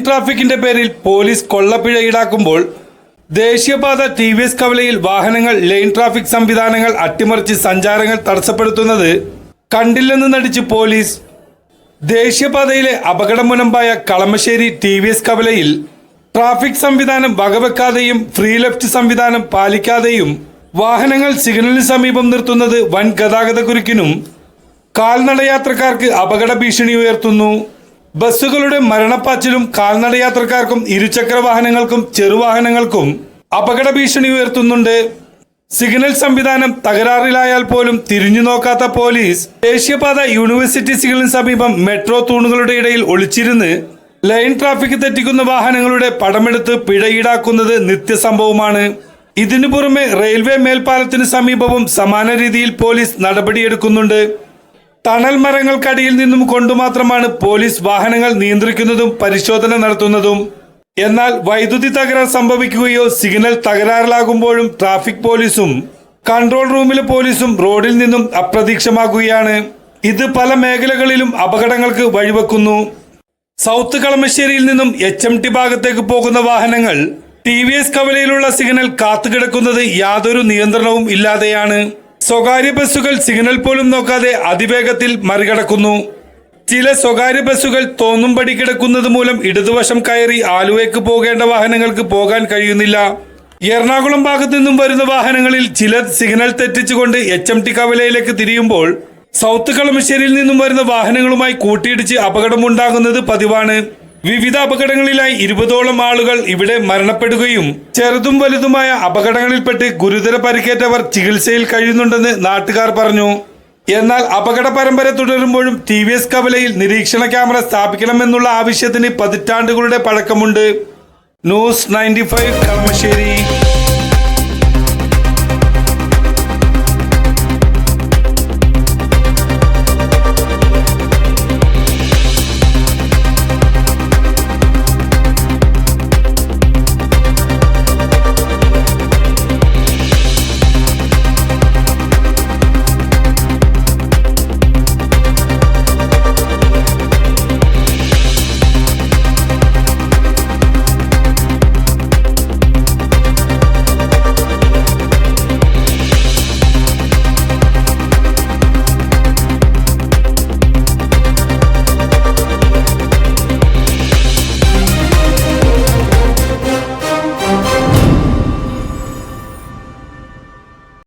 ട്രാഫിക്കിന്റെ പേരിൽ പോലീസ് കൊള്ളപ്പിഴ ഈടാക്കുമ്പോൾ ദേശീയപാത TVS കവലയിൽ വാഹനങ്ങൾ ലൈൻ ട്രാഫിക് സംവിധാനങ്ങൾ അട്ടിമറിച്ച് സഞ്ചാരങ്ങൾ തടസ്സപ്പെടുത്തുന്നത് കണ്ടില്ലെന്ന് നടിച്ച് പോലീസ്. ദേശീയപാതയിലെ അപകടം മുനമ്പായ കളമശ്ശേരി TVS കവലയിൽ ട്രാഫിക് സംവിധാനം വകവെക്കാതെയും ഫ്രീ ലെഫ്റ്റ് സംവിധാനം പാലിക്കാതെയും വാഹനങ്ങൾ സിഗ്നലിന് സമീപം നിർത്തുന്നത് വൻ ഗതാഗത കുരുക്കിനും കാൽനടയാത്രക്കാർക്ക് അപകട ഭീഷണി ഉയർത്തുന്നു. ബസ്സുകളുടെ മരണപ്പാച്ചിലും കാൽനടയാത്രക്കാർക്കും ഇരുചക്ര വാഹനങ്ങൾക്കും ചെറുവാഹനങ്ങൾക്കും അപകട ഭീഷണി ഉയർത്തുന്നുണ്ട്. സിഗ്നൽ സംവിധാനം തകരാറിലായാൽ പോലും തിരിഞ്ഞു നോക്കാത്ത പോലീസ് ദേശീയപാത യൂണിവേഴ്സിറ്റി സിഗ്നലിന് സമീപം മെട്രോ തൂണുകളുടെ ഇടയിൽ ഒളിച്ചിരുന്ന് ലൈൻ ട്രാഫിക് തെറ്റിക്കുന്ന വാഹനങ്ങളുടെ പടമെടുത്ത് പിഴ ഈടാക്കുന്നത് നിത്യസംഭവമാണ്. ഇതിനു പുറമെ റെയിൽവേ മേൽപ്പാലത്തിന് സമീപവും സമാന രീതിയിൽ പോലീസ് നടപടിയെടുക്കുന്നുണ്ട്. തണൽ മരങ്ങൾക്കടിയിൽ നിന്നും കൊണ്ടുമാത്രമാണ് പോലീസ് വാഹനങ്ങൾ നിയന്ത്രിക്കുന്നതും പരിശോധന നടത്തുന്നതും. എന്നാൽ വൈദ്യുതി തകരാർ സംഭവിക്കുകയോ സിഗ്നൽ തകരാറിലാകുമ്പോഴും ട്രാഫിക് പോലീസും കൺട്രോൾ റൂമിലെ പോലീസും റോഡിൽ നിന്നും അപ്രത്യക്ഷമാകുകയാണ്. ഇത് പല മേഖലകളിലും അപകടങ്ങൾക്ക് വഴിവെക്കുന്നു. സൗത്ത് കളമശ്ശേരിയിൽ നിന്നും HMT ഭാഗത്തേക്ക് പോകുന്ന വാഹനങ്ങൾ TVS കവലയിലുള്ള സിഗ്നൽ കാത്തുകിടക്കുന്നത് യാതൊരു നിയന്ത്രണവും ഇല്ലാതെയാണ്. സ്വകാര്യ ബസ്സുകൾ സിഗ്നൽ പോലും നോക്കാതെ അതിവേഗത്തിൽ മറികടക്കുന്നു. ചില സ്വകാര്യ ബസ്സുകൾ തോന്നുംപടി കിടക്കുന്നത് മൂലം ഇടതുവശം കയറി ആലുവയ്ക്ക് പോകേണ്ട വാഹനങ്ങൾക്ക് പോകാൻ കഴിയുന്നില്ല. എറണാകുളം ഭാഗത്തു നിന്നും വരുന്ന വാഹനങ്ങളിൽ ചില സിഗ്നൽ തെറ്റിച്ചുകൊണ്ട് HMT കവലയിലേക്ക് തിരിയുമ്പോൾ സൗത്ത് കളമശ്ശേരിയിൽ നിന്നും വരുന്ന വാഹനങ്ങളുമായി കൂട്ടിയിടിച്ച് അപകടമുണ്ടാകുന്നത് പതിവാണ്. വിവിധ അപകടങ്ങളിലായി 20ഓളം ആളുകൾ ഇവിടെ മരണപ്പെടുകയും ചെറുതും വലുതുമായ അപകടങ്ങളിൽപ്പെട്ട് ഗുരുതര പരിക്കേറ്റവർ ചികിത്സയിൽ കഴിയുന്നുണ്ടെന്ന് നാട്ടുകാർ പറഞ്ഞു. എന്നാൽ അപകട പരമ്പര തുടരുമ്പോഴും TVS കവലയിൽ നിരീക്ഷണ ക്യാമറ സ്ഥാപിക്കണമെന്നുള്ള ആവശ്യത്തിന് പതിറ്റാണ്ടുകളുടെ പഴക്കമുണ്ട്. ന്യൂസ് 95 കളമശ്ശേരി.